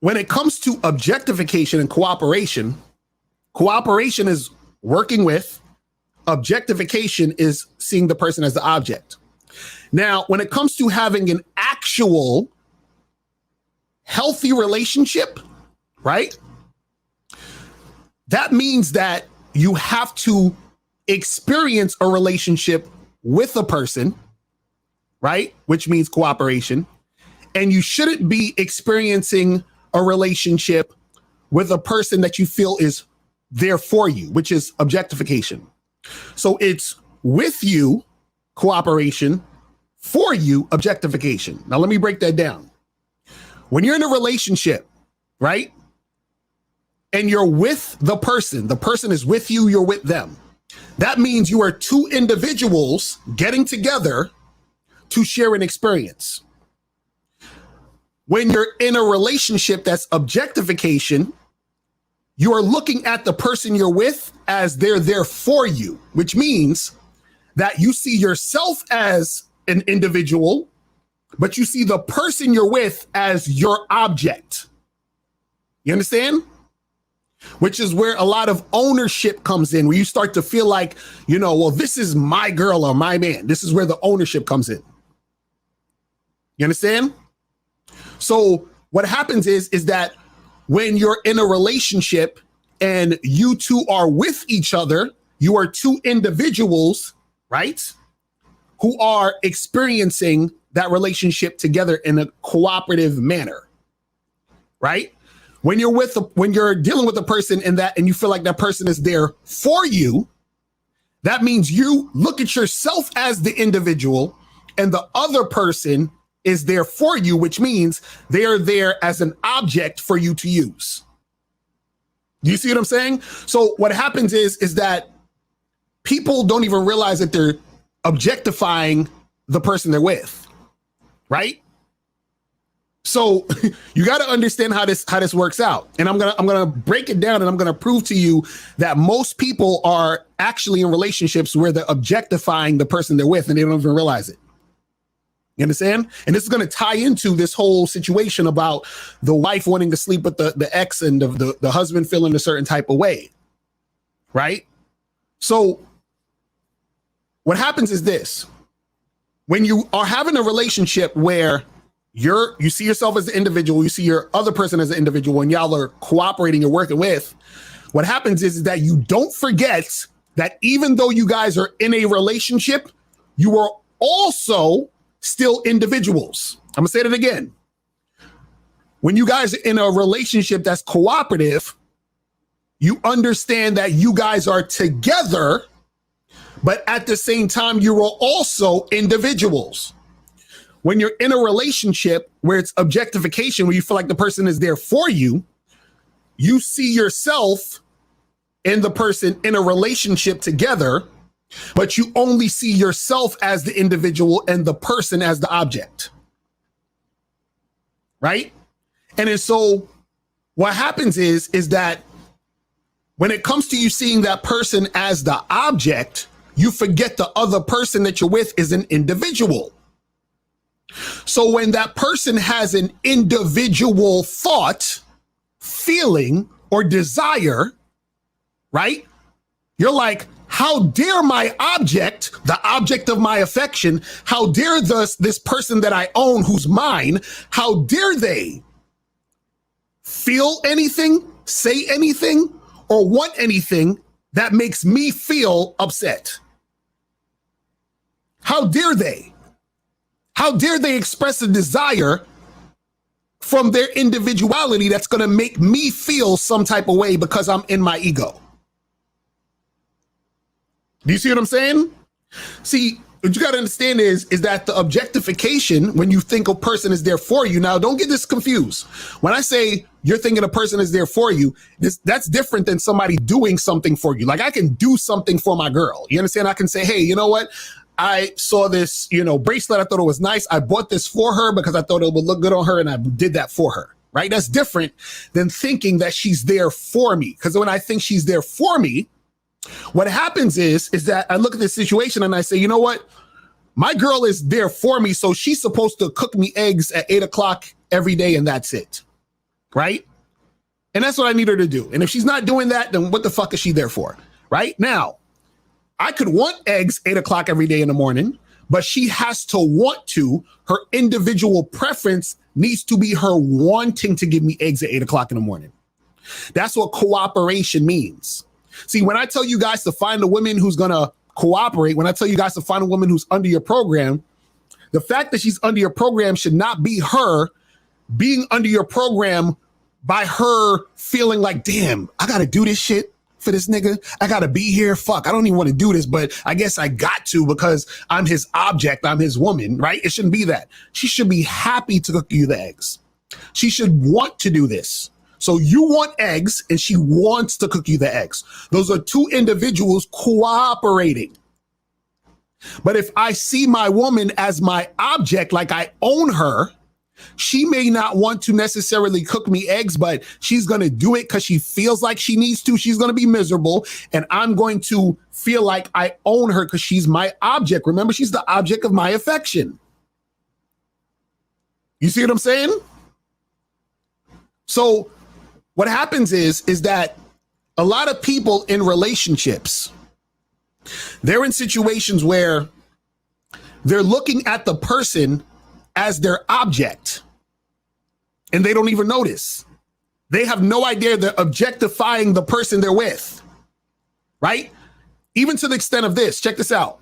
when it comes to objectification and cooperation, cooperation is working with, objectification is seeing the person as the object. Now, when it comes to having an actual healthy relationship, right? That means that you have to experience a relationship with a person, right? Which means cooperation. And you shouldn't be experiencing a relationship with a person that you feel is there for you, which is objectification. So it's with you, cooperation, for you, objectification. Now, let me break that down. When you're in a relationship, right? And you're with the person is with you, you're with them. That means you are two individuals getting together to share an experience. When you're in a relationship that's objectification, you are looking at the person you're with as they're there for you, which means that you see yourself as an individual, but you see the person you're with as your object. You understand? Which is where a lot of ownership comes in, where you start to feel like, well, this is my girl or my man. This is where the ownership comes in. You understand? So what happens is that when you're in a relationship and you two are with each other, you are two individuals, right? Who are experiencing that relationship together in a cooperative manner, right? When you're dealing with a person and you feel like that person is there for you, that means you look at yourself as the individual and the other person is there for you, which means they are there as an object for you to use. Do you see what I'm saying? So what happens is that people don't even realize that they're objectifying the person they're with, right? So you got to understand how this works out. And I'm gonna break it down and I'm gonna prove to you that most people are actually in relationships where they're objectifying the person they're with and they don't even realize it. You understand? And this is going to tie into this whole situation about the wife wanting to sleep with the ex and the husband feeling a certain type of way, right? So what happens is this. When you are having a relationship where you see yourself as an individual, you see your other person as an individual, and y'all are cooperating, you're working with, what happens is that you don't forget that even though you guys are in a relationship, you are also still individuals. I'm gonna say that again. When you guys are in a relationship that's cooperative, you understand that you guys are together, but at the same time, you are also individuals. When you're in a relationship where it's objectification, where you feel like the person is there for you, you see yourself and the person in a relationship together, but you only see yourself as the individual and the person as the object, right? And so what happens is that when it comes to you seeing that person as the object, you forget the other person that you're with is an individual. So when that person has an individual thought, feeling, or desire, right? You're like, how dare my object, the object of my affection, how dare this person that I own who's mine, how dare they feel anything, say anything, or want anything that makes me feel upset? How dare they? How dare they express a desire from their individuality that's going to make me feel some type of way because I'm in my ego? Do you see what I'm saying? See, what you got to understand is that the objectification, when you think a person is there for you, now don't get this confused. When I say you're thinking a person is there for you, that's different than somebody doing something for you. Like I can do something for my girl. You understand? I can say, hey, you know what? I saw this, bracelet. I thought it was nice. I bought this for her because I thought it would look good on her, and I did that for her, right? That's different than thinking that she's there for me. Because when I think she's there for me, what happens is that I look at this situation and I say, you know what? My girl is there for me, so she's supposed to cook me eggs at 8 o'clock every day, and that's it. right? And that's what I need her to do. And if she's not doing that, then what the fuck is she there for? Right? Now, I could want eggs 8 o'clock every day in the morning, but she has to want to. Her individual preference needs to be her wanting to give me eggs at 8 o'clock in the morning. That's what cooperation means. See, when I tell you guys to find a woman who's going to cooperate, when I tell you guys to find a woman who's under your program, the fact that she's under your program should not be her being under your program by her feeling like, damn, I got to do this shit for this nigga. I got to be here. Fuck, I don't even want to do this, but I guess I got to because I'm his object. I'm his woman, right? It shouldn't be that. She should be happy to cook you the eggs. She should want to do this. So you want eggs and she wants to cook you the eggs. Those are two individuals cooperating. But if I see my woman as my object, like I own her, she may not want to necessarily cook me eggs, but she's going to do it because she feels like she needs to. She's going to be miserable. And I'm going to feel like I own her because she's my object. Remember, she's the object of my affection. You see what I'm saying? So what happens is that a lot of people in relationships, they're in situations where they're looking at the person as their object and they don't even notice. They have no idea they're objectifying the person they're with, right? Even to the extent of this, check this out.